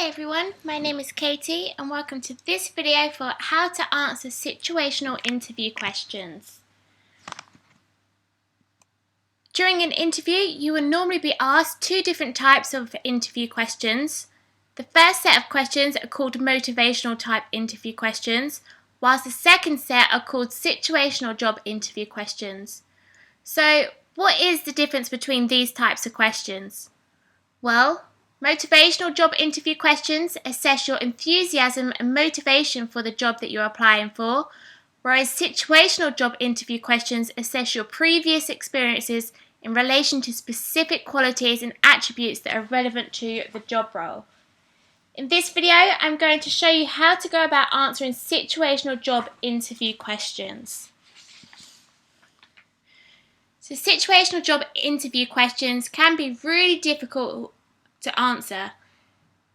Hey everyone, my name is Katie and welcome to this video for how to answer situational interview questions. During an interview, you will normally be asked two different types of interview questions. The first set of questions are called motivational type interview questions, whilst the second set are called situational job interview questions. So, what is the difference between these types of questions? Well, motivational job interview questions assess your enthusiasm and motivation for the job that you're applying for, whereas situational job interview questions assess your previous experiences in relation to specific qualities and attributes that are relevant to the job role. In this video, I'm going to show you how to go about answering situational job interview questions. So situational job interview questions can be really difficult to answer,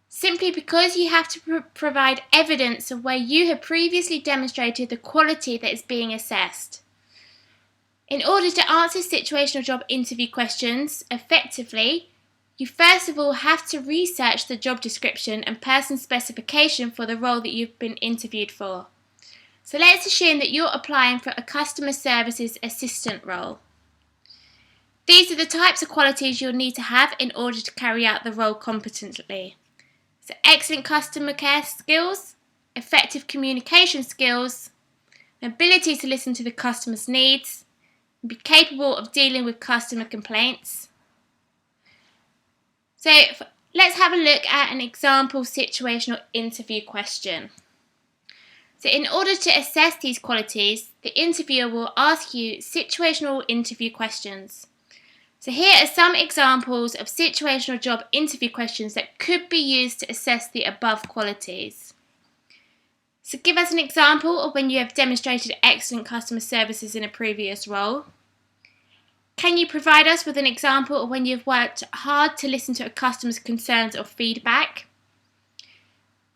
simply because you have to provide evidence of where you have previously demonstrated the quality that is being assessed. In order to answer situational job interview questions effectively, you first of all have to research the job description and person specification for the role that you've been interviewed for. So let's assume that you're applying for a customer services assistant role. These are the types of qualities you'll need to have in order to carry out the role competently. So excellent customer care skills, effective communication skills, the ability to listen to the customer's needs, and be capable of dealing with customer complaints. So let's have a look at an example situational interview question. So in order to assess these qualities, the interviewer will ask you situational interview questions. So here are some examples of situational job interview questions that could be used to assess the above qualities. So give us an example of when you have demonstrated excellent customer services in a previous role. Can you provide us with an example of when you've worked hard to listen to a customer's concerns or feedback?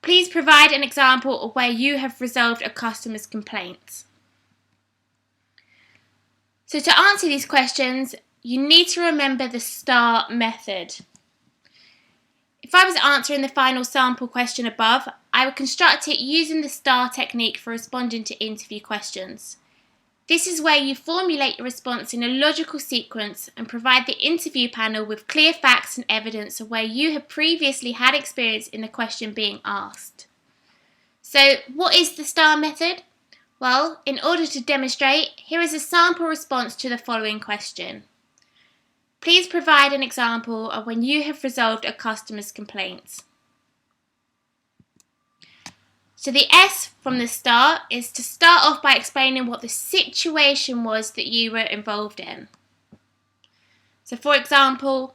Please provide an example of where you have resolved a customer's complaints. So to answer these questions, you need to remember the STAR method. If I was answering the final sample question above, I would construct it using the STAR technique for responding to interview questions. This is where you formulate your response in a logical sequence and provide the interview panel with clear facts and evidence of where you have previously had experience in the question being asked. So, what is the STAR method? Well, in order to demonstrate, here is a sample response to the following question. Please provide an example of when you have resolved a customer's complaints. So the S from the STAR is to start off by explaining what the situation was that you were involved in. So for example,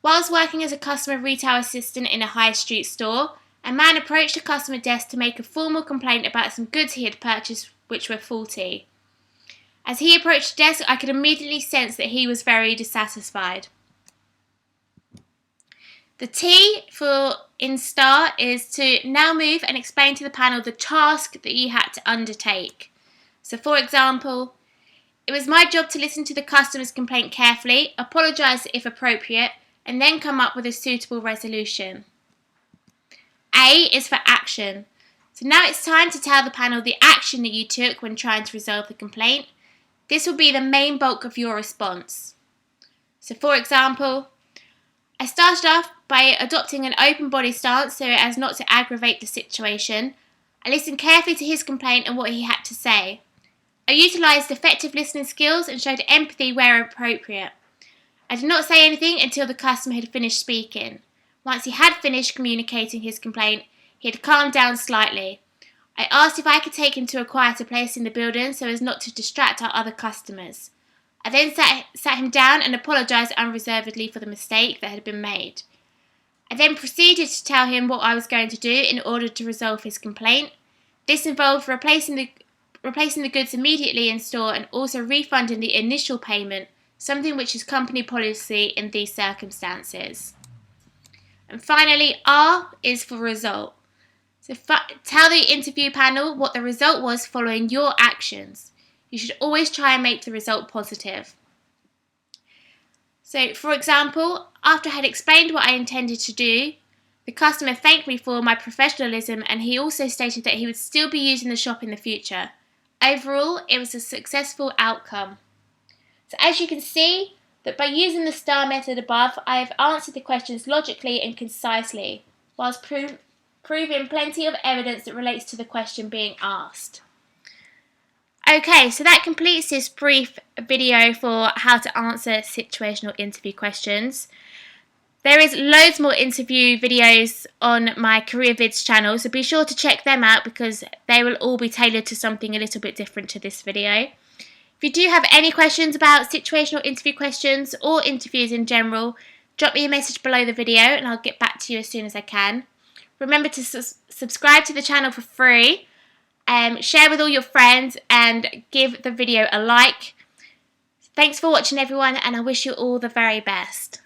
whilst working as a customer retail assistant in a high street store, a man approached a customer desk to make a formal complaint about some goods he had purchased which were faulty. As he approached the desk, I could immediately sense that he was very dissatisfied. The T for in STAR is to now move and explain to the panel the task that you had to undertake. So for example, it was my job to listen to the customer's complaint carefully, apologise if appropriate, and then come up with a suitable resolution. A is for action. So now it's time to tell the panel the action that you took when trying to resolve the complaint. This will be the main bulk of your response. So for example, I started off by adopting an open body stance so as not to aggravate the situation. I listened carefully to his complaint and what he had to say. I utilised effective listening skills and showed empathy where appropriate. I did not say anything until the customer had finished speaking. Once he had finished communicating his complaint, he had calmed down slightly. I asked if I could take him to a quieter place in the building so as not to distract our other customers. I then sat him down and apologised unreservedly for the mistake that had been made. I then proceeded to tell him what I was going to do in order to resolve his complaint. This involved replacing the goods immediately in store and also refunding the initial payment, something which is company policy in these circumstances. And finally, R is for result. So tell the interview panel what the result was following your actions. You should always try and make the result positive. So, for example, after I had explained what I intended to do, The customer thanked me for my professionalism, and he also stated that he would still be using the shop in the future. Overall, it was a successful outcome. So as you can see, that by using the STAR method above, I have answered the questions logically and concisely, whilst proving plenty of evidence that relates to the question being asked. Okay, so that completes this brief video for how to answer situational interview questions. There is loads more interview videos on my Career Vids channel, so be sure to check them out because they will all be tailored to something a little bit different to this video. If you do have any questions about situational interview questions or interviews in general, drop me a message below the video and I'll get back to you as soon as I can. Remember to subscribe to the channel for free, share with all your friends and give the video a like. Thanks for watching everyone, and I wish you all the very best.